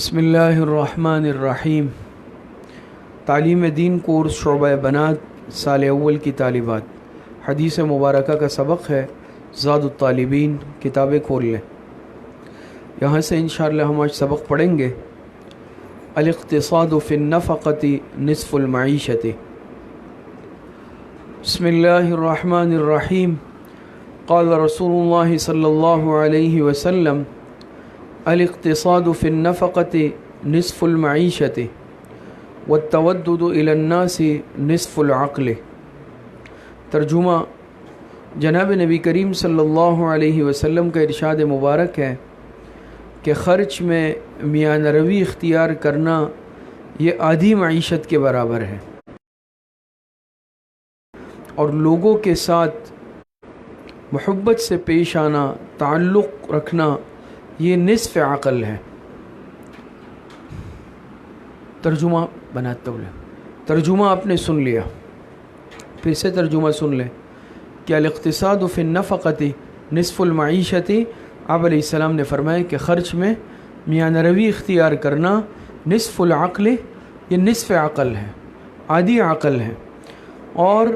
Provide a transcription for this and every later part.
بسم اللہ الرحمن الرحیم۔ تعلیم دین کورس شعبہ بنات سال اول کی طالبات، حدیث مبارکہ کا سبق ہے زاد الطالبین۔ کتابیں کھول لیں، یہاں سے انشاءاللہ ہم آج سبق پڑھیں گے الاقتصاد فی النفقۃ نصف المعیشۃ۔ بسم اللہ الرحمن الرحیم۔ قال رسول اللہ صلی اللہ علیہ وسلم الاقتصاد فی النفقۃ نصف المعیشۃ والتودد الی الناس نصف العقل۔ ترجمہ، جناب نبی کریم صلی اللہ علیہ وسلم کا ارشاد مبارک ہے کہ خرچ میں میانہ روی اختیار کرنا یہ آدھی معیشت کے برابر ہے، اور لوگوں کے ساتھ محبت سے پیش آنا، تعلق رکھنا، یہ نصف عقل ہے۔ ترجمہ بناتا ہوں، ترجمہ آپ نے سن لیا، پھر سے ترجمہ سن لیں کہ الاقتصاد فی النفقۃ نصف المعیشۃ۔ آپ علیہ السلام نے فرمایا کہ خرچ میں میانہ روی اختیار کرنا نصف العقل، یہ نصف عقل ہے، آدھی عقل ہے، اور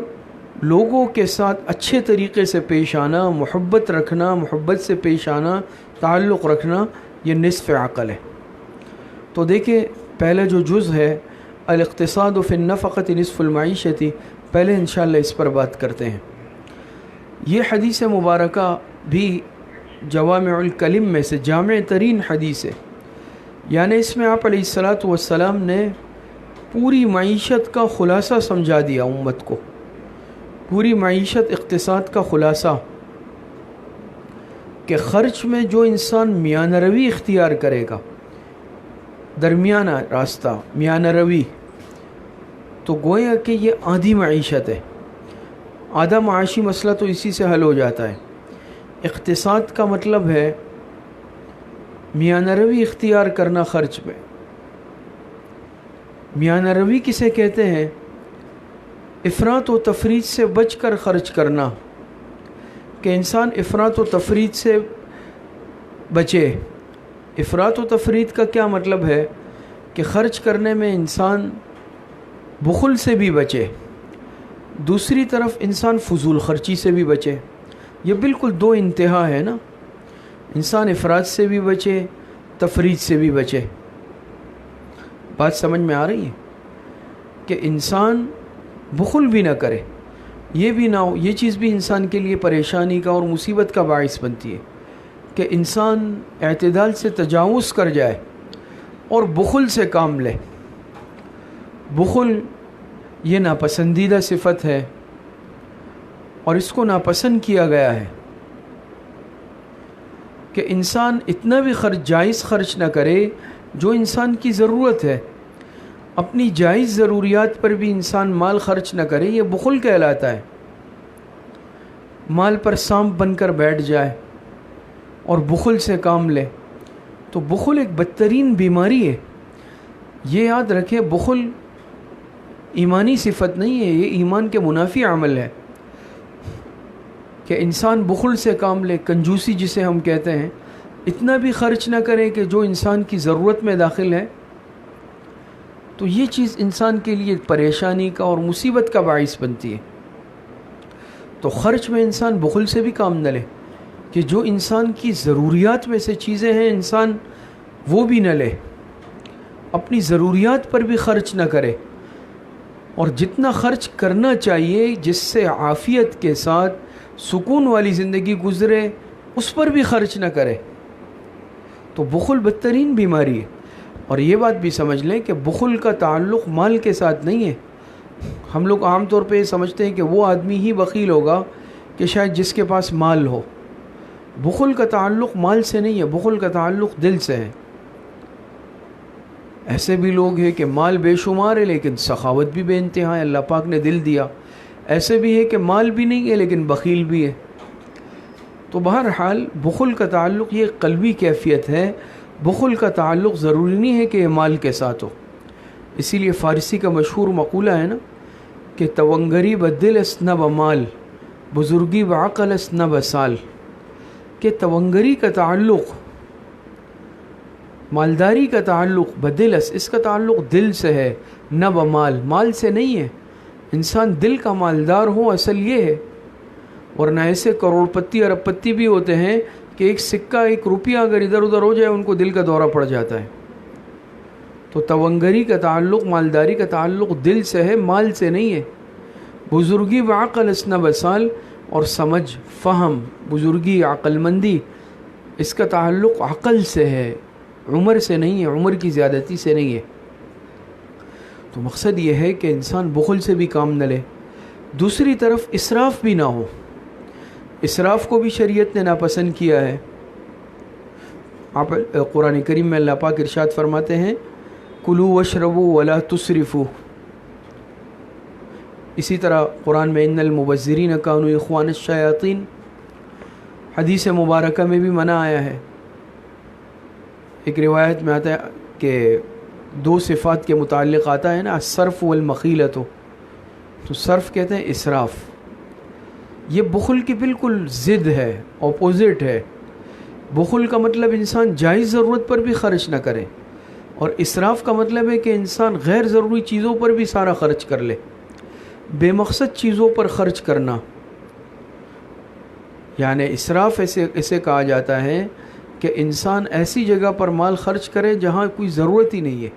لوگوں کے ساتھ اچھے طریقے سے پیش آنا، محبت رکھنا، محبت سے پیش آنا، تعلق رکھنا، یہ نصف عقل ہے۔ تو دیکھیں، پہلا جو جز ہے الاقتصاد فی النفقۃ نصف المعیشۃ، پہلے انشاءاللہ اس پر بات کرتے ہیں۔ یہ حدیث مبارکہ بھی جوامع الکلم میں سے جامع ترین حدیث ہے، یعنی اس میں آپ علیہ السلام نے پوری معیشت کا خلاصہ سمجھا دیا امت کو، پوری معیشت اقتصاد کا خلاصہ، کہ خرچ میں جو انسان میانہ روی اختیار کرے گا، درمیانہ راستہ، میانہ روی، تو گویا کہ یہ آدھی معیشت ہے، آدھا معاشی مسئلہ تو اسی سے حل ہو جاتا ہے۔ اقتصاد کا مطلب ہے میانہ روی اختیار کرنا خرچ میں۔ میانہ روی کسے کہتے ہیں؟ افراط و تفریط سے بچ کر خرچ کرنا، کہ انسان افراط و تفریط سے بچے۔ افراط و تفریط کا کیا مطلب ہے؟ کہ خرچ کرنے میں انسان بخل سے بھی بچے، دوسری طرف انسان فضول خرچی سے بھی بچے۔ یہ بالکل دو انتہا ہے نا، انسان افراط سے بھی بچے، تفریط سے بھی بچے۔ بات سمجھ میں آ رہی ہے؟ کہ انسان بخل بھی نہ کرے، یہ بھی نہ ہو، یہ چیز بھی انسان کے لیے پریشانی کا اور مصیبت کا باعث بنتی ہے کہ انسان اعتدال سے تجاوز کر جائے اور بخل سے کام لے۔ بخل یہ ناپسندیدہ صفت ہے، اور اس کو ناپسند کیا گیا ہے کہ انسان اتنا بھی جائز خرچ نہ کرے جو انسان کی ضرورت ہے۔ اپنی جائز ضروریات پر بھی انسان مال خرچ نہ کرے، یہ بخل کہلاتا ہے۔ مال پر سانپ بن کر بیٹھ جائے اور بخل سے کام لے، تو بخل ایک بدترین بیماری ہے۔ یہ یاد رکھیں، بخل ایمانی صفت نہیں ہے، یہ ایمان کے منافی عمل ہے کہ انسان بخل سے کام لے، کنجوسی جسے ہم کہتے ہیں، اتنا بھی خرچ نہ کرے کہ جو انسان کی ضرورت میں داخل ہے، تو یہ چیز انسان کے لیے پریشانی کا اور مصیبت کا باعث بنتی ہے۔ تو خرچ میں انسان بخل سے بھی کام نہ لے، کہ جو انسان کی ضروریات میں سے چیزیں ہیں انسان وہ بھی نہ لے، اپنی ضروریات پر بھی خرچ نہ کرے، اور جتنا خرچ کرنا چاہیے جس سے عافیت کے ساتھ سکون والی زندگی گزرے، اس پر بھی خرچ نہ کرے۔ تو بخل بدترین بیماری ہے۔ اور یہ بات بھی سمجھ لیں کہ بخل کا تعلق مال کے ساتھ نہیں ہے۔ ہم لوگ عام طور پہ یہ سمجھتے ہیں کہ وہ آدمی ہی بخیل ہوگا کہ شاید جس کے پاس مال ہو۔ بخل کا تعلق مال سے نہیں ہے، بخل کا تعلق دل سے ہے۔ ایسے بھی لوگ ہیں کہ مال بے شمار ہے لیکن سخاوت بھی بے انتہا ہے، اللہ پاک نے دل دیا۔ ایسے بھی ہے کہ مال بھی نہیں ہے لیکن بخیل بھی ہے۔ تو بہرحال بخل کا تعلق یہ قلبی کیفیت ہے، بخل کا تعلق ضروری نہیں ہے کہ یہ مال کے ساتھ ہو۔ اسی لیے فارسی کا مشہور مقولہ ہے نا کہ تونگری بدل اس نہ بمال، بزرگی بعقل اس نہ بسال، کہ تونگری کا تعلق مالداری کا تعلق بدلس، اس کا تعلق دل سے ہے، نہ بمال، مال سے نہیں ہے۔ انسان دل کا مالدار ہو، اصل یہ ہے۔ ورنہ ایسے کروڑ پتی ارب پتی بھی ہوتے ہیں کہ ایک سکہ، ایک روپیہ اگر ادھر ادھر ہو جائے ان کو دل کا دورہ پڑ جاتا ہے۔ تو تونگری کا تعلق، مالداری کا تعلق دل سے ہے، مال سے نہیں ہے۔ بزرگی و عقل اسنا بسال، اور سمجھ، فہم، بزرگی، عقل مندی، اس کا تعلق عقل سے ہے، عمر سے نہیں ہے، عمر کی زیادتی سے نہیں ہے۔ تو مقصد یہ ہے کہ انسان بخل سے بھی کام نہ لے، دوسری طرف اسراف بھی نہ ہو۔ اسراف کو بھی شریعت نے ناپسند کیا ہے۔ آپ قرآن کریم میں اللہ پاک ارشاد فرماتے ہیں کلوا واشربوا ولا تسرفوا۔ اسی طرح قرآن میں ان المبذرین کانوا اخوان الشیاطین، حدیث مبارکہ میں بھی منع آیا ہے۔ ایک روایت میں آتا ہے کہ دو صفات کے متعلق آتا ہے نا، الصرف والمخیلۃ، تو صرف کہتے ہیں اسراف، یہ بخل کی بالکل ضد ہے، اپوزٹ ہے۔ بخل کا مطلب انسان جائز ضرورت پر بھی خرچ نہ کرے، اور اسراف کا مطلب ہے کہ انسان غیر ضروری چیزوں پر بھی سارا خرچ کر لے، بے مقصد چیزوں پر خرچ کرنا۔ یعنی اسراف ایسے کہا جاتا ہے کہ انسان ایسی جگہ پر مال خرچ کرے جہاں کوئی ضرورت ہی نہیں ہے،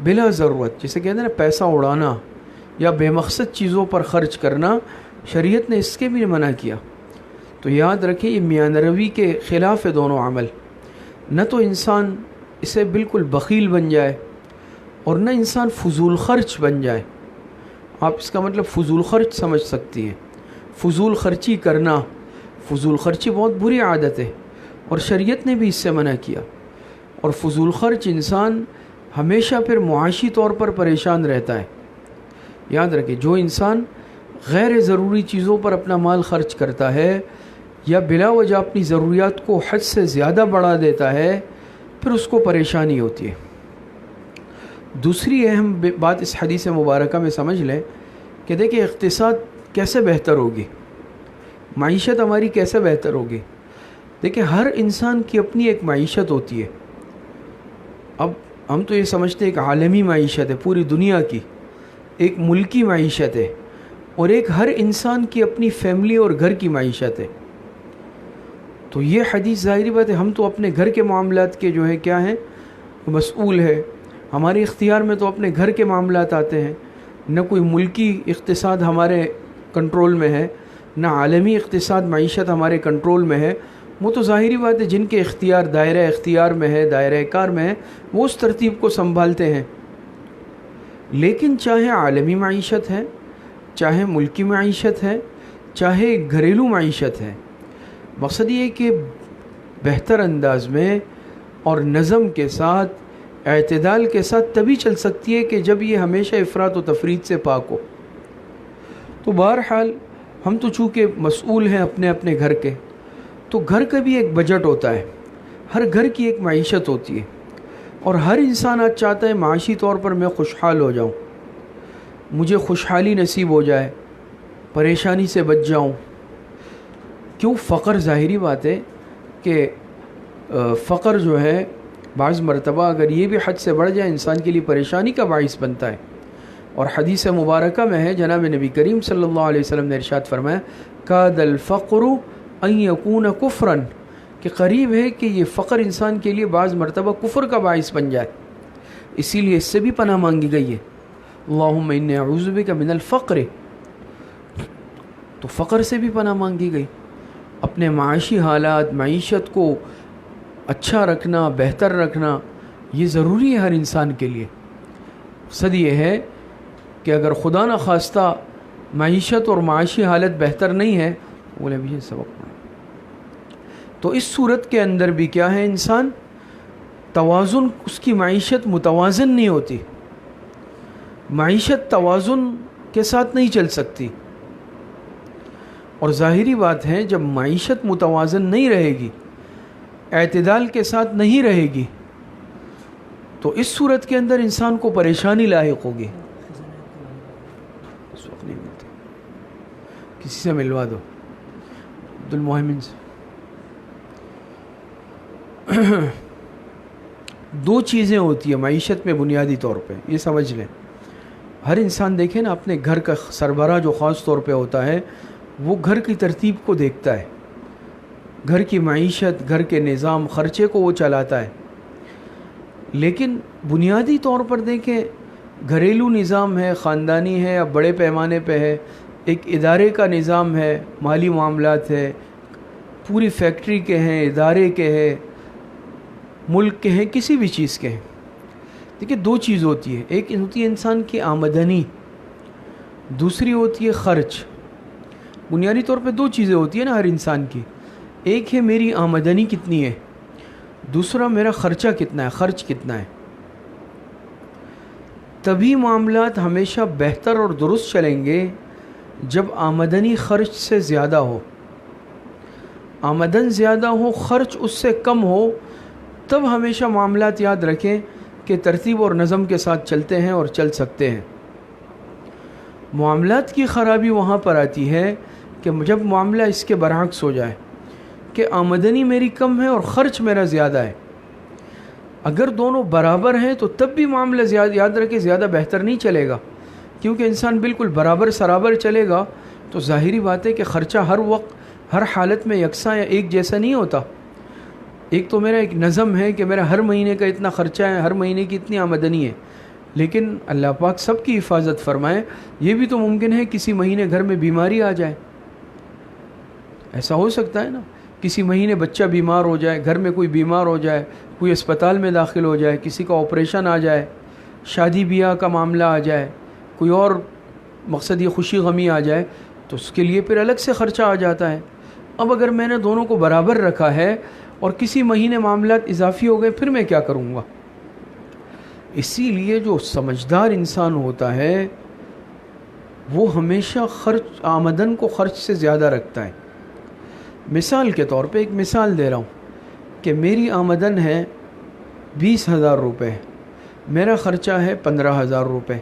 بلا ضرورت، جسے کہتے ہیں نا پیسہ اڑانا یا بے مقصد چیزوں پر خرچ کرنا، شریعت نے اس کے بھی منع کیا۔ تو یاد رکھیں یہ میاں روی کے خلاف ہے دونوں عمل، نہ تو انسان اسے بالکل بخیل بن جائے اور نہ انسان فضول خرچ بن جائے۔ آپ اس کا مطلب فضول خرچ سمجھ سکتی ہیں، فضول خرچی کرنا، فضول خرچی بہت بری عادت ہے اور شریعت نے بھی اس سے منع کیا۔ اور فضول خرچ انسان ہمیشہ پھر معاشی طور پر پریشان رہتا ہے۔ یاد رکھیں جو انسان غیر ضروری چیزوں پر اپنا مال خرچ کرتا ہے یا بلا وجہ اپنی ضروریات کو حد سے زیادہ بڑھا دیتا ہے، پھر اس کو پریشانی ہوتی ہے۔ دوسری اہم بات اس حدیث مبارکہ میں سمجھ لیں کہ دیکھیں اقتصاد کیسے بہتر ہوگی، معیشت ہماری کیسے بہتر ہوگی۔ دیکھیں ہر انسان کی اپنی ایک معیشت ہوتی ہے۔ اب ہم تو یہ سمجھتے ہیں ایک عالمی معیشت ہے، پوری دنیا کی، ایک ملکی معیشت ہے، اور ایک ہر انسان کی اپنی فیملی اور گھر کی معیشت ہے۔ تو یہ حدیث ظاہری بات ہے، ہم تو اپنے گھر کے معاملات کے جو ہے کیا ہیں مسئول ہے، ہمارے اختیار میں تو اپنے گھر کے معاملات آتے ہیں، نہ کوئی ملکی اقتصاد ہمارے کنٹرول میں ہے، نہ عالمی اقتصاد معیشت ہمارے کنٹرول میں ہے۔ وہ تو ظاہری بات ہے جن کے اختیار دائرہ اختیار میں ہے، دائرہ کار میں ہے، وہ اس ترتیب کو سنبھالتے ہیں۔ لیکن چاہے عالمی معیشت ہے، چاہے ملکی معیشت ہے، چاہے گھریلو معیشت ہے، مقصد یہ ہے کہ بہتر انداز میں اور نظم کے ساتھ، اعتدال کے ساتھ تبھی چل سکتی ہے کہ جب یہ ہمیشہ افراط و تفریط سے پاک ہو۔ تو بہرحال ہم تو چونکہ مسئول ہیں اپنے اپنے گھر کے، تو گھر کا بھی ایک بجٹ ہوتا ہے، ہر گھر کی ایک معیشت ہوتی ہے، اور ہر انسان آج چاہتا ہے معاشی طور پر میں خوشحال ہو جاؤں، مجھے خوشحالی نصیب ہو جائے، پریشانی سے بچ جاؤں۔ کیوں؟ فقر ظاہری بات ہے کہ فقر جو ہے بعض مرتبہ اگر یہ بھی حد سے بڑھ جائے انسان کے لیے پریشانی کا باعث بنتا ہے۔ اور حدیث مبارکہ میں ہے جناب نبی کریم صلی اللہ علیہ وسلم نے ارشاد فرمایا کاد الفقر ان یکون کفرا، کہ قریب ہے کہ یہ فقر انسان کے لیے بعض مرتبہ کفر کا باعث بن جائے، اسی لیے اس سے بھی پناہ مانگی گئی ہے، اللہم انی اعوذ بک من الفقر، تو فقر سے بھی پناہ مانگی گئی۔ اپنے معاشی حالات، معیشت کو اچھا رکھنا، بہتر رکھنا، یہ ضروری ہے ہر انسان کے لیے۔ مقصد یہ ہے کہ اگر خدا نہ خواستہ معیشت اور معاشی حالت بہتر نہیں ہے، بولے بھی سبق پڑھیں، تو اس صورت کے اندر بھی کیا ہے انسان توازن، اس کی معیشت متوازن نہیں ہوتی، معیشت توازن کے ساتھ نہیں چل سکتی۔ اور ظاہری بات ہے جب معیشت متوازن نہیں رہے گی، اعتدال کے ساتھ نہیں رہے گی، تو اس صورت کے اندر انسان کو پریشانی لاحق ہوگی۔ اس وقت نہیں ملتی، کسی سے ملوا دو، عبد المحمن سے۔ دو چیزیں ہوتی ہیں معیشت میں بنیادی طور پہ، یہ سمجھ لیں۔ ہر انسان دیکھیں نا، اپنے گھر کا سربراہ جو خاص طور پہ ہوتا ہے وہ گھر کی ترتیب کو دیکھتا ہے، گھر کی معیشت، گھر کے نظام، خرچے کو وہ چلاتا ہے۔ لیکن بنیادی طور پر دیکھیں، گھریلو نظام ہے، خاندانی ہے یا بڑے پیمانے پہ ہے، ایک ادارے کا نظام ہے، مالی معاملات ہے، پوری فیکٹری کے ہیں، ادارے کے ہیں، ملک کے ہیں، کسی بھی چیز کے ہیں۔ دیکھیں دو چیز ہوتی ہے، ایک ہوتی ہے انسان کی آمدنی، دوسری ہوتی ہے خرچ۔ بنیادی طور پہ دو چیزیں ہوتی ہیں نا ہر انسان کی، ایک ہے میری آمدنی کتنی ہے، دوسرا میرا خرچہ کتنا ہے، خرچ کتنا ہے۔ تبھی معاملات ہمیشہ بہتر اور درست چلیں گے جب آمدنی خرچ سے زیادہ ہو، آمدن زیادہ ہو، خرچ اس سے کم ہو، تب ہمیشہ معاملات یاد رکھیں کہ ترتیب اور نظم کے ساتھ چلتے ہیں اور چل سکتے ہیں۔ معاملات کی خرابی وہاں پر آتی ہے کہ جب معاملہ اس کے برعکس ہو جائے کہ آمدنی میری کم ہے اور خرچ میرا زیادہ ہے۔ اگر دونوں برابر ہیں تو تب بھی معاملہ یاد رکھیں زیادہ بہتر نہیں چلے گا، کیونکہ انسان بالکل برابر سرابر چلے گا تو ظاہری بات ہے کہ خرچہ ہر وقت ہر حالت میں یکساں یا ایک جیسا نہیں ہوتا۔ ایک تو میرا ایک نظم ہے کہ میرا ہر مہینے کا اتنا خرچہ ہے، ہر مہینے کی اتنی آمدنی ہے، لیکن اللہ پاک سب کی حفاظت فرمائے، یہ بھی تو ممکن ہے کسی مہینے گھر میں بیماری آ جائے، ایسا ہو سکتا ہے نا، کسی مہینے بچہ بیمار ہو جائے، گھر میں کوئی بیمار ہو جائے، کوئی اسپتال میں داخل ہو جائے، کسی کا آپریشن آ جائے، شادی بیاہ کا معاملہ آ جائے، کوئی اور مقصد یہ خوشی غمی آ جائے، تو اس کے لیے پھر الگ سے خرچہ آ جاتا ہے۔ اب اگر میں نے دونوں کو برابر رکھا ہے اور کسی مہینے معاملات اضافی ہو گئے، پھر میں کیا کروں گا؟ اسی لیے جو سمجھدار انسان ہوتا ہے وہ ہمیشہ آمدن کو خرچ سے زیادہ رکھتا ہے۔ مثال کے طور پہ ایک مثال دے رہا ہوں کہ میری آمدن ہے 20,000 روپے، میرا خرچہ ہے 15,000 روپے،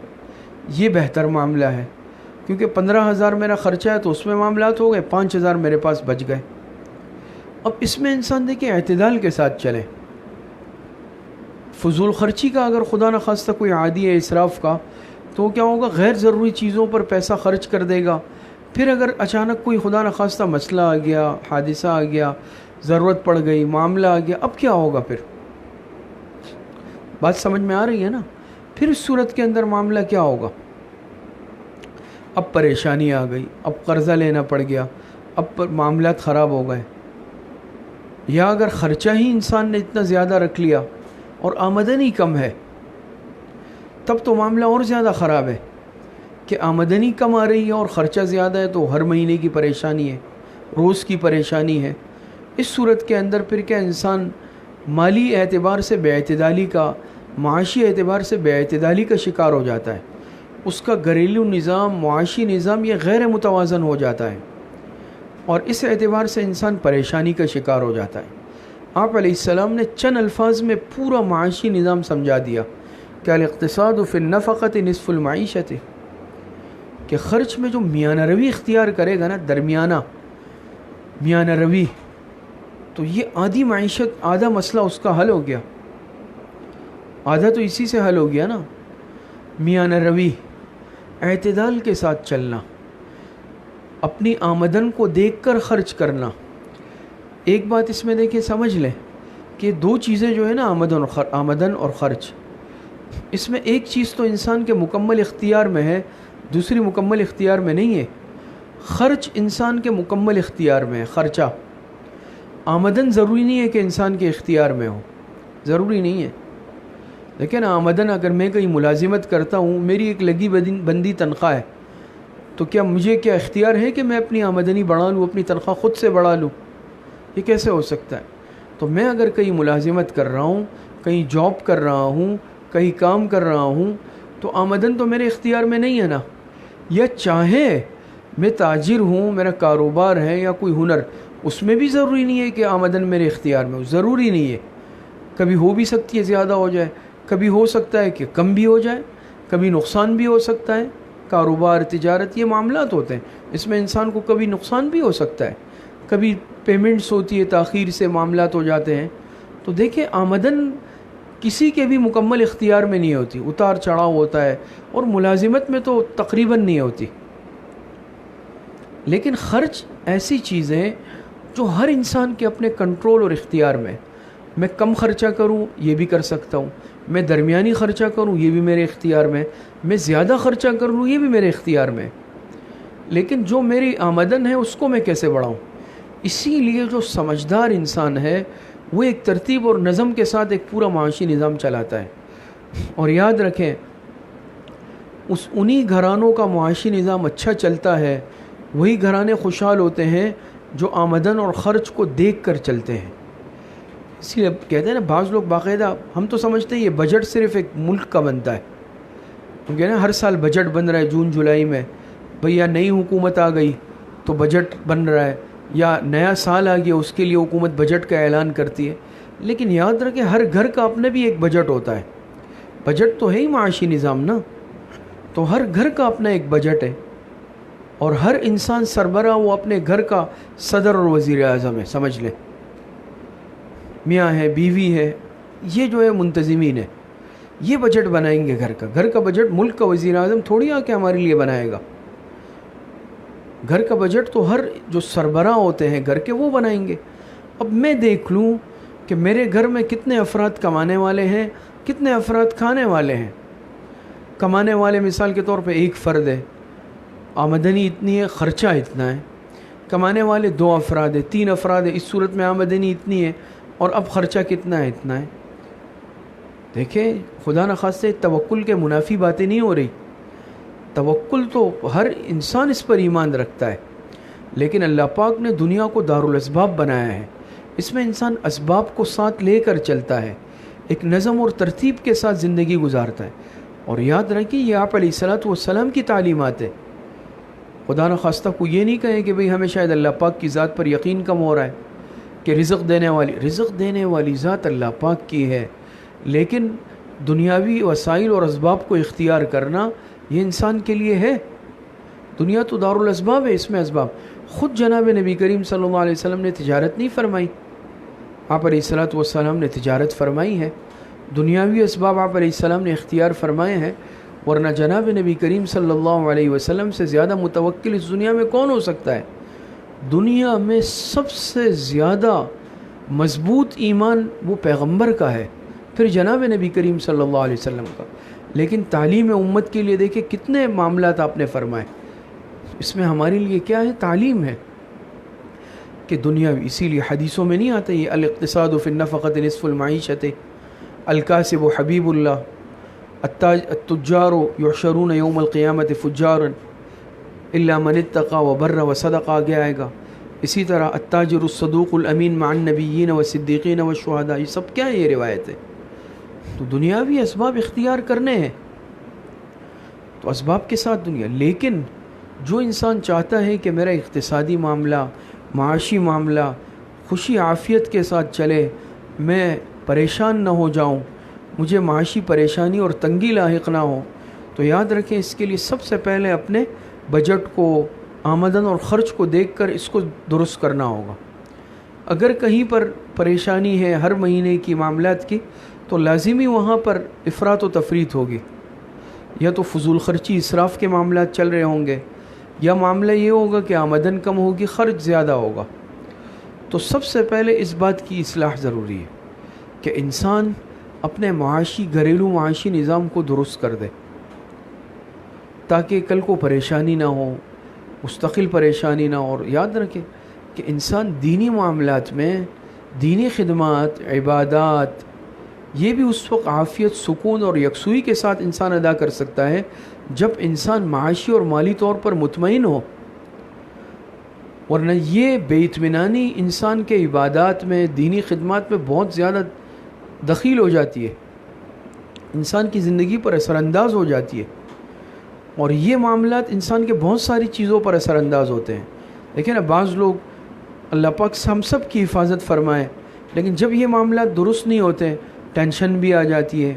یہ بہتر معاملہ ہے، کیونکہ 15,000 میرا خرچہ ہے تو اس میں معاملات ہو گئے، 5,000 میرے پاس بچ گئے۔ اب اس میں انسان دیکھیں اعتدال کے ساتھ چلیں۔ فضول خرچی کا اگر خدا نخواستہ کوئی عادی ہے اسراف کا، تو کیا ہوگا؟ غیر ضروری چیزوں پر پیسہ خرچ کر دے گا۔ پھر اگر اچانک کوئی خدا نخواستہ مسئلہ آ گیا، حادثہ آ گیا، ضرورت پڑ گئی، معاملہ آ گیا، اب کیا ہوگا؟ پھر بات سمجھ میں آ رہی ہے نا؟ پھر اس صورت کے اندر معاملہ کیا ہوگا؟ اب پریشانی آ گئی، اب قرضہ لینا پڑ گیا، اب معاملات خراب ہو گئے۔ یا اگر خرچہ ہی انسان نے اتنا زیادہ رکھ لیا اور آمدن ہی کم ہے، تب تو معاملہ اور زیادہ خراب ہے کہ آمدنی کم آ رہی ہے اور خرچہ زیادہ ہے، تو ہر مہینے کی پریشانی ہے، روز کی پریشانی ہے۔ اس صورت کے اندر پھر کیا انسان مالی اعتبار سے بے اعتدالی کا، معاشی اعتبار سے بے اعتدالی کا شکار ہو جاتا ہے، اس کا گھریلو نظام، معاشی نظام یہ غیر متوازن ہو جاتا ہے، اور اس اعتبار سے انسان پریشانی کا شکار ہو جاتا ہے۔ آپ علیہ السلام نے چند الفاظ میں پورا معاشی نظام سمجھا دیا کہ الاقتصاد فی النفقۃ نصف المعیشۃ، کہ خرچ میں جو میانہ روی اختیار کرے گا نا، درمیانہ میانہ روی، تو یہ آدھی معیشت، آدھا مسئلہ اس کا حل ہو گیا، آدھا تو اسی سے حل ہو گیا نا۔ میانہ روی، اعتدال کے ساتھ چلنا، اپنی آمدن کو دیکھ کر خرچ کرنا۔ ایک بات اس میں دیکھیں، سمجھ لیں کہ دو چیزیں جو ہے نا، آمدن اور خرچ، اس میں ایک چیز تو انسان کے مکمل اختیار میں ہے، دوسری مکمل اختیار میں نہیں ہے۔ خرچ انسان کے مکمل اختیار میں ہے، خرچہ۔ آمدن ضروری نہیں ہے کہ انسان کے اختیار میں ہو، ضروری نہیں ہے۔ لیکن آمدن، اگر میں کہیں ملازمت کرتا ہوں، میری ایک لگی بندی تنخواہ ہے، تو کیا مجھے کیا اختیار ہے کہ میں اپنی آمدنی بڑھا لوں، اپنی تنخواہ خود سے بڑھا لوں؟ یہ کیسے ہو سکتا ہے؟ تو میں اگر کہیں ملازمت کر رہا ہوں، کہیں جاب کر رہا ہوں، کہیں کام کر رہا ہوں، تو آمدن تو میرے اختیار میں نہیں ہے نا۔ یا چاہے میں تاجر ہوں، میرا کاروبار ہے یا کوئی ہنر، اس میں بھی ضروری نہیں ہے کہ آمدن میرے اختیار میں ہو، ضروری نہیں ہے۔ کبھی ہو بھی سکتی ہے زیادہ ہو جائے، کبھی ہو سکتا ہے کہ کم بھی ہو جائے، کبھی نقصان بھی ہو سکتا ہے۔ کاروبار، تجارت، یہ معاملات ہوتے ہیں، اس میں انسان کو کبھی نقصان بھی ہو سکتا ہے، کبھی پیمنٹس ہوتی ہے، تاخیر سے معاملات ہو جاتے ہیں۔ تو دیکھیں، آمدن کسی کے بھی مکمل اختیار میں نہیں ہوتی، اتار چڑھاؤ ہوتا ہے، اور ملازمت میں تو تقریباً نہیں ہوتی. لیکن خرچ ایسی چیز ہے جو ہر انسان کے اپنے کنٹرول اور اختیار میں. میں کم خرچہ کروں یہ بھی کر سکتا ہوں، میں درمیانی خرچہ کروں یہ بھی میرے اختیار میں، میں زیادہ خرچہ کر لوں یہ بھی میرے اختیار میں. لیکن جو میری آمدن ہے اس کو میں کیسے بڑھاؤں؟ اسی لیے جو سمجھدار انسان ہے وہ ایک ترتیب اور نظم کے ساتھ ایک پورا معاشی نظام چلاتا ہے. اور یاد رکھیں انہی گھرانوں کا معاشی نظام اچھا چلتا ہے، وہی گھرانے خوشحال ہوتے ہیں جو آمدن اور خرچ کو دیکھ کر چلتے ہیں. اس لیے کہتے ہیں نا بعض لوگ باقاعدہ، ہم تو سمجھتے ہیں یہ بجٹ صرف ایک ملک کا بنتا ہے، کیونکہ نا ہر سال بجٹ بن رہا ہے جون جولائی میں، بھیا نئی حکومت آ گئی تو بجٹ بن رہا ہے، یا نیا سال آ گیا اس کے لیے حکومت بجٹ کا اعلان کرتی ہے. لیکن یاد رکھیں ہر گھر کا اپنا بھی ایک بجٹ ہوتا ہے. بجٹ تو ہے ہی معاشی نظام نا، تو ہر گھر کا اپنا ایک بجٹ ہے، اور ہر انسان سربراہ وہ اپنے گھر کا صدر اور وزیر اعظم ہے. سمجھ لیں میاں ہے، بیوی ہے، یہ جو ہے منتظمین ہے، یہ بجٹ بنائیں گے گھر کا بجٹ. ملک کا وزیر اعظم تھوڑی آ کے ہمارے لیے بنائے گا. گھر کا بجٹ تو ہر جو سربراہ ہوتے ہیں گھر کے وہ بنائیں گے. اب میں دیکھ لوں کہ میرے گھر میں کتنے افراد کمانے والے ہیں، کتنے افراد کھانے والے ہیں. کمانے والے مثال کے طور پہ ایک فرد ہے، آمدنی اتنی ہے، خرچہ اتنا ہے. کمانے والے 2 افراد ہیں، 3 افراد ہیں، اس صورت میں آمدنی اتنی ہے اور اب خرچہ کتنا ہے، اتنا ہے. دیکھیں خدا نخواستہ توکل کے منافی باتیں نہیں ہو رہی. توکل تو ہر انسان اس پر ایمان رکھتا ہے، لیکن اللہ پاک نے دنیا کو دارالاسباب بنایا ہے. اس میں انسان اسباب کو ساتھ لے کر چلتا ہے، ایک نظم اور ترتیب کے ساتھ زندگی گزارتا ہے. اور یاد رکھیں یہ آپ علیہ الصلوۃ والسلام کی تعلیمات ہے. خدا نخواستہ کو یہ نہیں کہیں کہ بھئی ہمیں شاید اللہ پاک کی ذات پر یقین کم ہو رہا ہے کہ رزق دینے والی ذات اللہ پاک کی ہے، لیکن دنیاوی وسائل اور اسباب کو اختیار کرنا یہ انسان کے لیے ہے. دنیا تو دارالاسباب ہے، اس میں اسباب. خود جناب نبی کریم صلی اللہ علیہ وسلم نے تجارت نہیں فرمائی، آپ علیہ الصلوۃ والسلام نے تجارت فرمائی ہے. دنیاوی اسباب آپ علیہ السلام نے اختیار فرمائے ہیں، ورنہ جناب نبی کریم صلی اللہ علیہ وسلم سے زیادہ متوکل اس دنیا میں کون ہو سکتا ہے؟ دنیا میں سب سے زیادہ مضبوط ایمان وہ پیغمبر کا ہے، پھر جناب نبی کریم صلی اللہ علیہ وسلم کا. لیکن تعلیم امت کے لیے دیکھیں کتنے معاملات آپ نے فرمائے. اس میں ہمارے لیے کیا ہے؟ تعلیم ہے کہ دنیا، اسی لیے حدیثوں میں نہیں آتا یہ الاقتصاد فی النفقۃ نصف المعیشۃ، الکاسب حبیب اللہ، التجار یحشرون یوم القیامۃ فجارا الا من اتقى وبر وصدق آگے آئے گا. اسی طرح التاجر الصدوق الامین مع النبیین والصدیقین والشہداء. یہ سب کیا ہے؟ یہ روایت ہے. تو دنیاوی اسباب اختیار کرنے ہیں تو اسباب کے ساتھ دنیا. لیکن جو انسان چاہتا ہے کہ میرا اقتصادی معاملہ، معاشی معاملہ خوشی عافیت کے ساتھ چلے، میں پریشان نہ ہو جاؤں، مجھے معاشی پریشانی اور تنگی لاحق نہ ہو، تو یاد رکھیں اس کے لیے سب سے پہلے اپنے بجٹ کو، آمدن اور خرچ کو دیکھ کر اس کو درست کرنا ہوگا. اگر کہیں پر پریشانی ہے ہر مہینے کی معاملات کی، تو لازمی وہاں پر افراط و تفریط ہوگی. یا تو فضول خرچی، اسراف کے معاملات چل رہے ہوں گے، یا معاملہ یہ ہوگا کہ آمدن کم ہوگی، خرچ زیادہ ہوگا. تو سب سے پہلے اس بات کی اصلاح ضروری ہے کہ انسان اپنے معاشی، گھریلو معاشی نظام کو درست کر دے، تاکہ کل کو پریشانی نہ ہو، مستقل پریشانی نہ ہو. اور یاد رکھیں کہ انسان دینی معاملات میں، دینی خدمات، عبادات، یہ بھی اس وقت عافیت، سکون اور یکسوئی کے ساتھ انسان ادا کر سکتا ہے جب انسان معاشی اور مالی طور پر مطمئن ہو. ورنہ یہ بے اطمینانی انسان کے عبادات میں، دینی خدمات میں بہت زیادہ دخیل ہو جاتی ہے، انسان کی زندگی پر اثر انداز ہو جاتی ہے. اور یہ معاملات انسان کے بہت ساری چیزوں پر اثر انداز ہوتے ہیں. لیکن اب بعض لوگ، اللہ پاک ہم سب کی حفاظت فرمائے، لیکن جب یہ معاملات درست نہیں ہوتے، ٹینشن بھی آ جاتی ہے،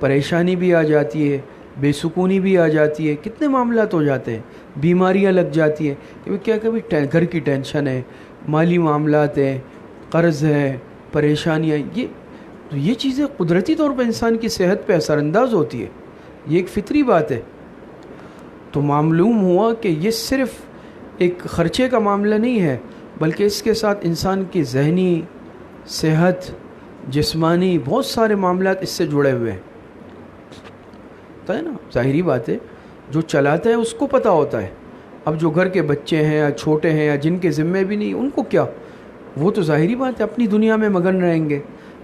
پریشانی بھی آ جاتی ہے، بے سکونی بھی آ جاتی ہے، کتنے معاملات ہو جاتے ہیں، بیماریاں لگ جاتی ہیں کہ کیا کبھی گھر کی ٹینشن ہے، مالی معاملات ہیں، قرض ہے، پریشانیاں. یہ تو یہ چیزیں قدرتی طور پر انسان کی صحت پہ اثر انداز ہوتی ہے، یہ ایک فطری بات ہے۔ تو معلوم ہوا کہ یہ صرف ایک خرچے کا معاملہ نہیں ہے، بلکہ اس کے ساتھ انسان کی ذہنی صحت، جسمانی بہت سارے معاملات اس سے جڑے ہوئے ہیں، تو ہے نا، ظاہری بات ہے جو چلاتا ہے اس کو پتہ ہوتا ہے۔ اب جو گھر کے بچے ہیں یا چھوٹے ہیں یا جن کے ذمے بھی نہیں، ان کو کیا، وہ تو ظاہری بات ہے اپنی دنیا میں مگن رہیں گے،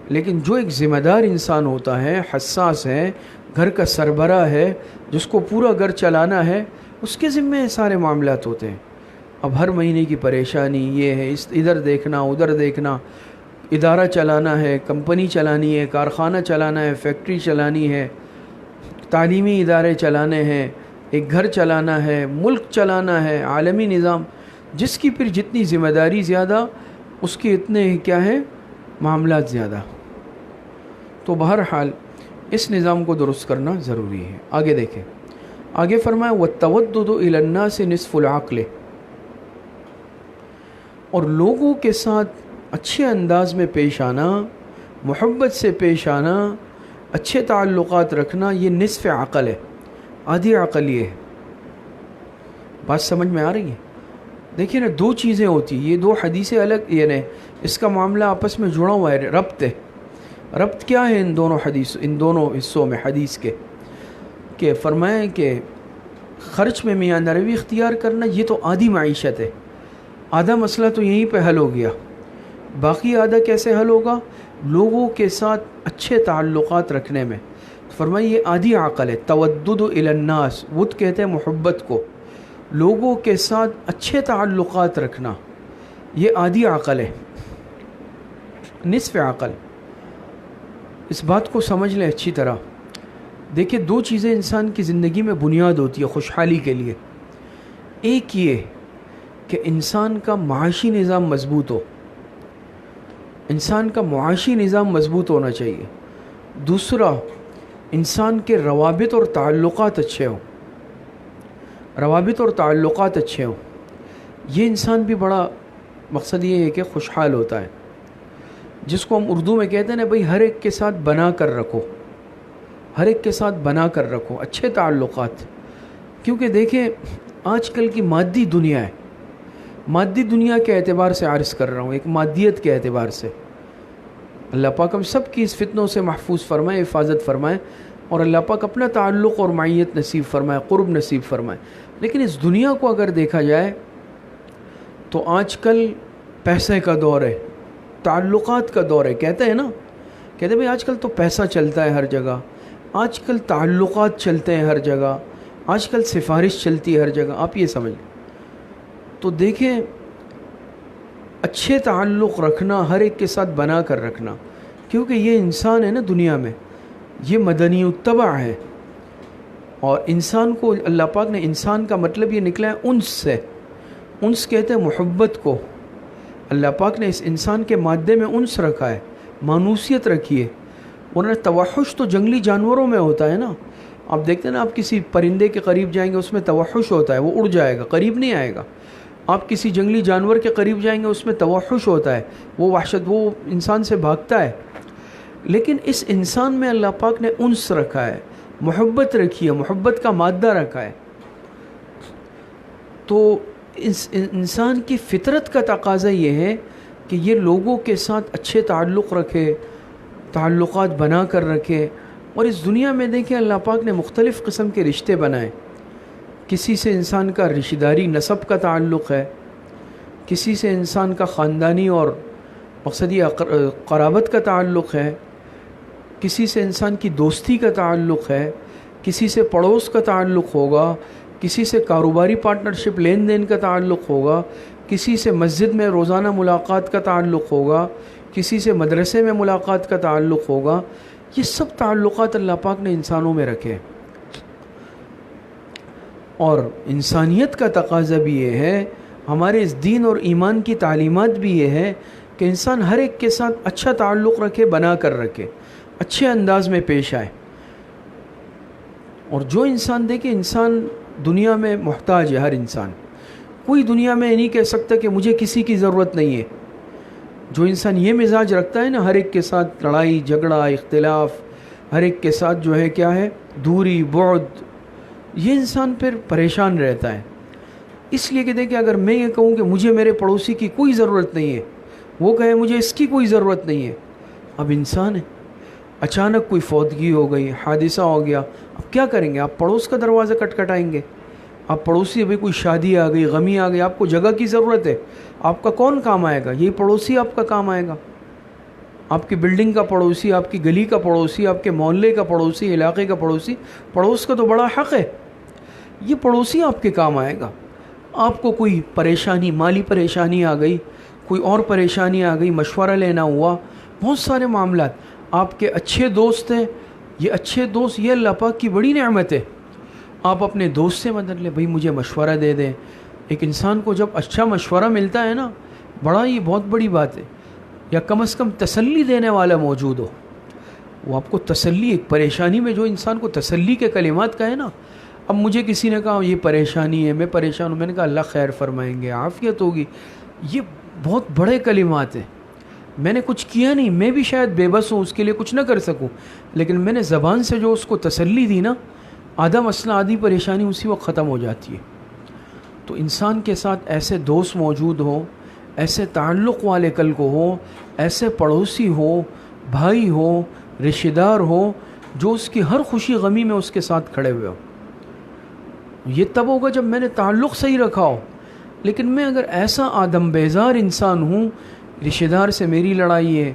لیکن جو ایک ذمہ دار انسان ہوتا ہے، حساس ہے، گھر کا سربراہ ہے، جس کو پورا گھر چلانا ہے، اس کے ذمے سارے معاملات ہوتے ہیں۔ اب ہر مہینے کی پریشانی یہ ہے، ادھر دیکھنا ادھر دیکھنا، ادارہ چلانا ہے، کمپنی چلانی ہے، کارخانہ چلانا ہے، فیکٹری چلانی ہے، تعلیمی ادارے چلانے ہیں، ایک گھر چلانا ہے، ملک چلانا ہے، عالمی نظام، جس کی پھر جتنی ذمہ داری زیادہ اس کے اتنے کیا ہے معاملات زیادہ۔ تو بہرحال اس نظام کو درست کرنا ضروری ہے۔ آگے دیکھیں، آگے فرمایا وَالتَّوَدُّدُ إِلَى النَّاسِ نِصْفُ الْعَقْلِ، اور لوگوں کے ساتھ اچھے انداز میں پیش آنا، محبت سے پیش آنا، اچھے تعلقات رکھنا، یہ نصف عقل ہے، آدھی عقل یہ ہے۔ بات سمجھ میں آ رہی ہے؟ دیکھیے نا، دو چیزیں ہوتی ہیں، یہ دو حدیثیں الگ، یعنی اس کا معاملہ آپس میں جڑا ہوا ہے، ربط ہے۔ ربط کیا ہے ان دونوں حصوں میں حدیث کے، کہ فرمائیں کہ خرچ میں میاں نروی اختیار کرنا، یہ تو آدھی معیشت ہے، آدھا مسئلہ تو یہیں پہ حل ہو گیا۔ باقی آدھا کیسے حل ہوگا؟ لوگوں کے ساتھ اچھے تعلقات رکھنے میں۔ فرمائیں یہ آدھی عقل ہے، تودد الی الناس، ود کہتے ہیں محبت کو، لوگوں کے ساتھ اچھے تعلقات رکھنا، یہ آدھی عقل ہے، نصف عقل۔ اس بات کو سمجھ لیں اچھی طرح۔ دیکھیں، دو چیزیں انسان کی زندگی میں بنیاد ہوتی ہے خوشحالی کے لیے۔ ایک یہ کہ انسان کا معاشی نظام مضبوط ہو، انسان کا معاشی نظام مضبوط ہونا چاہیے۔ دوسرا، انسان کے روابط اور تعلقات اچھے ہوں، روابط اور تعلقات اچھے ہوں۔ یہ انسان بھی بڑا مقصد یہ ہے کہ خوشحال ہوتا ہے، جس کو ہم اردو میں کہتے ہیں نا بھئی، ہر ایک کے ساتھ بنا کر رکھو، ہر ایک کے ساتھ بنا کر رکھو اچھے تعلقات۔ کیونکہ دیکھیں آج کل کی مادی دنیا ہے، مادی دنیا کے اعتبار سے عرض کر رہا ہوں، ایک مادیت کے اعتبار سے، اللہ پاک ہم سب کی اس فتنوں سے محفوظ فرمائے، حفاظت فرمائے، اور اللہ پاک اپنا تعلق اور معیت نصیب فرمائے، قرب نصیب فرمائے۔ لیکن اس دنیا کو اگر دیکھا جائے تو آج کل پیسے کا دور ہے، تعلقات کا دور ہے، کہتے ہیں نا، کہتے ہیں بھئی آج کل تو پیسہ چلتا ہے ہر جگہ، آج کل تعلقات چلتے ہیں ہر جگہ، آج کل سفارش چلتی ہے ہر جگہ، آپ یہ سمجھ لیں۔ تو دیکھیں، اچھے تعلق رکھنا، ہر ایک کے ساتھ بنا کر رکھنا، کیونکہ یہ انسان ہے نا دنیا میں، یہ مدنی الطبع ہے، اور انسان کو اللہ پاک نے، انسان کا مطلب یہ نکلا ہے انس سے، انس کہتے ہیں محبت کو۔ اللہ پاک نے اس انسان کے مادے میں انس رکھا ہے، مانوسیت رکھی ہے، ورنہ توحش تو جنگلی جانوروں میں ہوتا ہے نا۔ آپ دیکھتے ہیں نا، آپ کسی پرندے کے قریب جائیں گے اس میں توحش ہوتا ہے، وہ اڑ جائے گا، قریب نہیں آئے گا۔ آپ کسی جنگلی جانور کے قریب جائیں گے اس میں توحش ہوتا ہے، وہ وحشت، وہ انسان سے بھاگتا ہے۔ لیکن اس انسان میں اللہ پاک نے انس رکھا ہے، محبت رکھی ہے، محبت کا مادہ رکھا ہے۔ تو اس انسان کی فطرت کا تقاضا یہ ہے کہ یہ لوگوں کے ساتھ اچھے تعلق رکھے، تعلقات بنا کر رکھے۔ اور اس دنیا میں دیکھیں اللہ پاک نے مختلف قسم کے رشتے بنائے، کسی سے انسان کا رشتہ داری نسب کا تعلق ہے، کسی سے انسان کا خاندانی اور مقصدی قرابت کا تعلق ہے، کسی سے انسان کی دوستی کا تعلق ہے، کسی سے پڑوس کا تعلق ہوگا، کسی سے کاروباری پارٹنرشپ لین دین کا تعلق ہوگا، کسی سے مسجد میں روزانہ ملاقات کا تعلق ہوگا، کسی سے مدرسے میں ملاقات کا تعلق ہوگا۔ یہ سب تعلقات اللہ پاک نے انسانوں میں رکھے، اور انسانیت کا تقاضا بھی یہ ہے، ہمارے اس دین اور ایمان کی تعلیمات بھی یہ ہے کہ انسان ہر ایک کے ساتھ اچھا تعلق رکھے، بنا کر رکھے، اچھے انداز میں پیش آئے۔ اور جو انسان دیکھے، انسان دنیا میں محتاج ہے، ہر انسان، کوئی دنیا میں نہیں کہہ سکتا کہ مجھے کسی کی ضرورت نہیں ہے۔ جو انسان یہ مزاج رکھتا ہے نا، ہر ایک کے ساتھ لڑائی جھگڑا اختلاف، ہر ایک کے ساتھ جو ہے کیا ہے دوری بعد، یہ انسان پھر پریشان رہتا ہے۔ اس لیے کہ دیکھیں اگر میں یہ کہوں کہ مجھے میرے پڑوسی کی کوئی ضرورت نہیں ہے، وہ کہے مجھے اس کی کوئی ضرورت نہیں ہے، اب انسان ہے، اچانک کوئی فوتگی ہو گئی، حادثہ ہو گیا، اب کیا کریں گے؟ آپ پڑوس کا دروازہ کٹکھٹائیں گے؟ آپ پڑوسی، ابھی کوئی شادی آ گئی، غمی آ گئی، آپ کو جگہ کی ضرورت ہے، آپ کا کون کام آئے گا؟ یہی پڑوسی آپ کا کام آئے گا۔ آپ کی بلڈنگ کا پڑوسی، آپ کی گلی کا پڑوسی، آپ کے محلے کا پڑوسی، علاقے کا پڑوسی، پڑوس کا تو بڑا حق ہے، یہ پڑوسی آپ کے کام آئے گا۔ آپ کو کوئی پریشانی، مالی پریشانی آ گئی، کوئی اور پریشانی آ گئی، مشورہ لینا ہوا، بہت سارے معاملات، آپ کے اچھے دوست ہیں، یہ اچھے دوست یہ اللہ پاک کی بڑی نعمت ہے۔ آپ اپنے دوست سے مدد لیں، بھائی مجھے مشورہ دے دیں۔ ایک انسان کو جب اچھا مشورہ ملتا ہے نا، بڑا یہ بہت بڑی بات ہے، یا کم از کم تسلی دینے والا موجود ہو، وہ آپ کو تسلی، ایک پریشانی میں جو انسان کو تسلی کے کلمات کہے نا۔ اب مجھے کسی نے کہا یہ پریشانی ہے، میں پریشان ہوں، میں نے کہا اللہ خیر فرمائیں گے، عافیت ہوگی، یہ بہت بڑے کلمات ہیں۔ میں نے کچھ کیا نہیں، میں بھی شاید بے بس ہوں، اس کے لیے کچھ نہ کر سکوں، لیکن میں نے زبان سے جو اس کو تسلی دی نا، آدھا مسئلہ، آدھی پریشانی اسی وقت ختم ہو جاتی ہے۔ تو انسان کے ساتھ ایسے دوست موجود ہوں، ایسے تعلق والے کل کو ہو، ایسے پڑوسی ہو، بھائی ہو، رشتہ دار ہو، جو اس کی ہر خوشی غمی میں اس کے ساتھ کھڑے ہوئے ہو۔ یہ تب ہوگا جب میں نے تعلق صحیح رکھا ہو۔ لیکن میں اگر ایسا آدم بیزار انسان ہوں، رشتہ دار سے میری لڑائی ہے،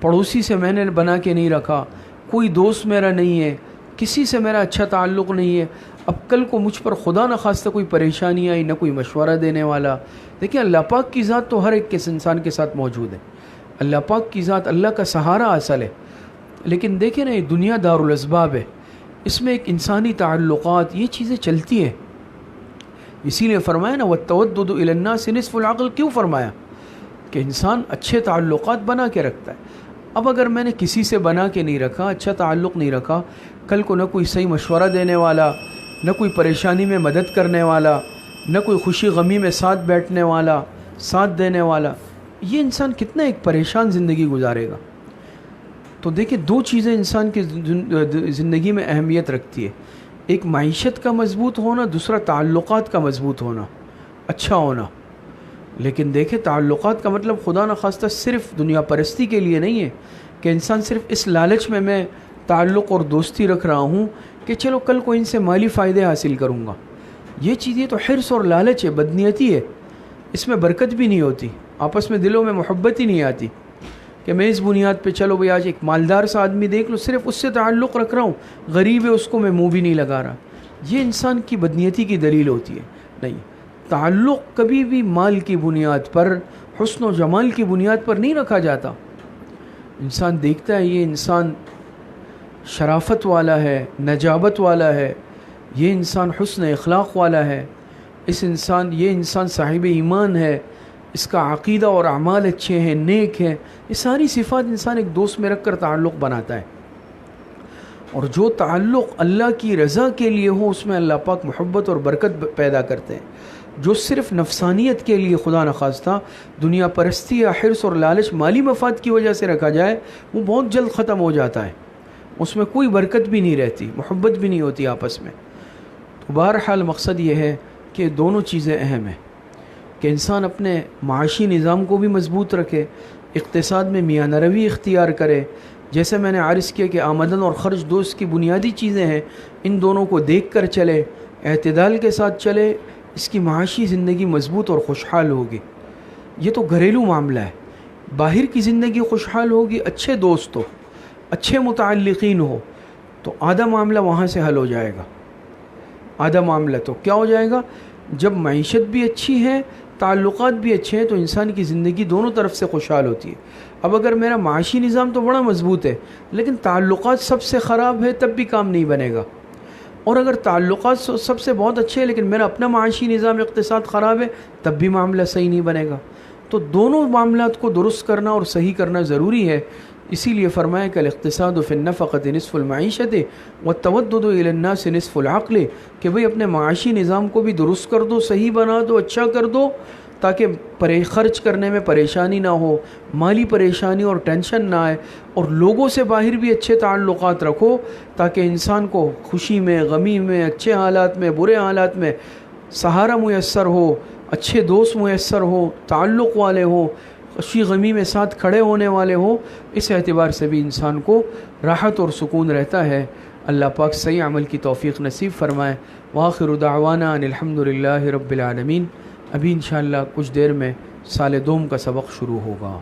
پڑوسی سے میں نے بنا کے نہیں رکھا، کوئی دوست میرا نہیں ہے، کسی سے میرا اچھا تعلق نہیں ہے، اب کل کو مجھ پر خدا نخواستہ کوئی پریشانی آئی، نہ کوئی مشورہ دینے والا۔ دیکھیں اللہ پاک کی ذات تو ہر ایک کے انسان کے ساتھ موجود ہے، اللہ پاک کی ذات، اللہ کا سہارا اصل ہے۔ لیکن دیکھیں نا، یہ دنیا دار الاسباب ہے، اس میں ایک انسانی تعلقات، یہ چیزیں چلتی ہیں۔ اسی لیے فرمایا نا وَالتَّوَدُّدُ إِلَى النَّاسِ نِصْفُ الْعَقْلِ، کیوں فرمایا؟ کہ انسان اچھے تعلقات بنا کے رکھتا ہے۔ اب اگر میں نے کسی سے بنا کے نہیں رکھا، اچھا تعلق نہیں رکھا، کل کو نہ کوئی صحیح مشورہ دینے والا، نہ کوئی پریشانی میں مدد کرنے والا، نہ کوئی خوشی غمی میں ساتھ بیٹھنے والا، ساتھ دینے والا، یہ انسان کتنا ایک پریشان زندگی گزارے گا۔ تو دیکھیں دو چیزیں انسان کی زندگی میں اہمیت رکھتی ہے، ایک معیشت کا مضبوط ہونا، دوسرا تعلقات کا مضبوط ہونا، اچھا ہونا۔ لیکن دیکھیں تعلقات کا مطلب خدا نخواستہ صرف دنیا پرستی کے لیے نہیں ہے، کہ انسان صرف اس لالچ میں تعلق اور دوستی رکھ رہا ہوں کہ چلو کل کو ان سے مالی فائدے حاصل کروں گا۔ یہ چیزیں تو حرص اور لالچ ہے، بدنیتی ہے، اس میں برکت بھی نہیں ہوتی، آپس میں دلوں میں محبت ہی نہیں آتی کہ میں اس بنیاد پہ چلو بھئی آج ایک مالدار سا آدمی دیکھ لو، صرف اس سے تعلق رکھ رہا ہوں، غریب ہے اس کو میں منہ بھی نہیں لگا رہا۔ یہ انسان کی بدنیتی کی دلیل ہوتی ہے۔ نہیں، تعلق کبھی بھی مال کی بنیاد پر، حسن و جمال کی بنیاد پر نہیں رکھا جاتا۔ انسان دیکھتا ہے یہ انسان شرافت والا ہے، نجابت والا ہے، یہ انسان حسن اخلاق والا ہے، یہ انسان صاحب ایمان ہے، اس کا عقیدہ اور اعمال اچھے ہیں، نیک ہیں، یہ ساری صفات انسان ایک دوست میں رکھ کر تعلق بناتا ہے۔ اور جو تعلق اللہ کی رضا کے لیے ہو، اس میں اللہ پاک محبت اور برکت پیدا کرتے ہیں۔ جو صرف نفسانیت کے لیے خدا نخواستہ دنیا پرستی یا حرص اور لالچ، مالی مفاد کی وجہ سے رکھا جائے، وہ بہت جلد ختم ہو جاتا ہے، اس میں کوئی برکت بھی نہیں رہتی، محبت بھی نہیں ہوتی آپس میں۔ تو بہرحال مقصد یہ ہے کہ دونوں چیزیں اہم ہیں، کہ انسان اپنے معاشی نظام کو بھی مضبوط رکھے، اقتصاد میں میانہ روی اختیار کرے۔ جیسے میں نے عرض کیا کہ آمدن اور خرچ دو اس کی بنیادی چیزیں ہیں، ان دونوں کو دیکھ کر چلے، اعتدال کے ساتھ چلے، اس کی معاشی زندگی مضبوط اور خوشحال ہوگی۔ یہ تو گھریلو معاملہ ہے، باہر کی زندگی خوشحال ہوگی، اچھے دوست ہو، اچھے متعلقین ہو، تو آدھا معاملہ وہاں سے حل ہو جائے گا۔ آدھا معاملہ تو کیا ہو جائے گا؟ جب معیشت بھی اچھی ہے، تعلقات بھی اچھے ہیں، تو انسان کی زندگی دونوں طرف سے خوشحال ہوتی ہے۔ اب اگر میرا معاشی نظام تو بڑا مضبوط ہے، لیکن تعلقات سب سے خراب ہے، تب بھی کام نہیں بنے گا۔ اور اگر تعلقات سب سے بہت اچھے ہیں، لیکن میرا اپنا معاشی نظام اقتصاد خراب ہے، تب بھی معاملہ صحیح نہیں بنے گا۔ تو دونوں معاملات کو درست کرنا اور صحیح کرنا ضروری ہے۔ اسی لیے فرمایا کہ الاقتصاد فی النفقۃ نصف المعیشۃ والتودد الی الناس نصف العقل، کہ بھئی اپنے معاشی نظام کو بھی درست کر دو، صحیح بنا دو، اچھا کر دو، تاکہ خرچ کرنے میں پریشانی نہ ہو، مالی پریشانی اور ٹینشن نہ آئے، اور لوگوں سے باہر بھی اچھے تعلقات رکھو تاکہ انسان کو خوشی میں، غمی میں، اچھے حالات میں، برے حالات میں سہارا میسر ہو، اچھے دوست میسر ہو، تعلق والے ہوں، خوشی غمی میں ساتھ کھڑے ہونے والے ہوں. اس اعتبار سے بھی انسان کو راحت اور سکون رہتا ہے. اللہ پاک صحیح عمل کی توفیق نصیب فرمائے. وآخر دعوانا ان الحمدللہ رب العالمین. ابھی انشاءاللہ کچھ دیر میں سال دوم کا سبق شروع ہوگا.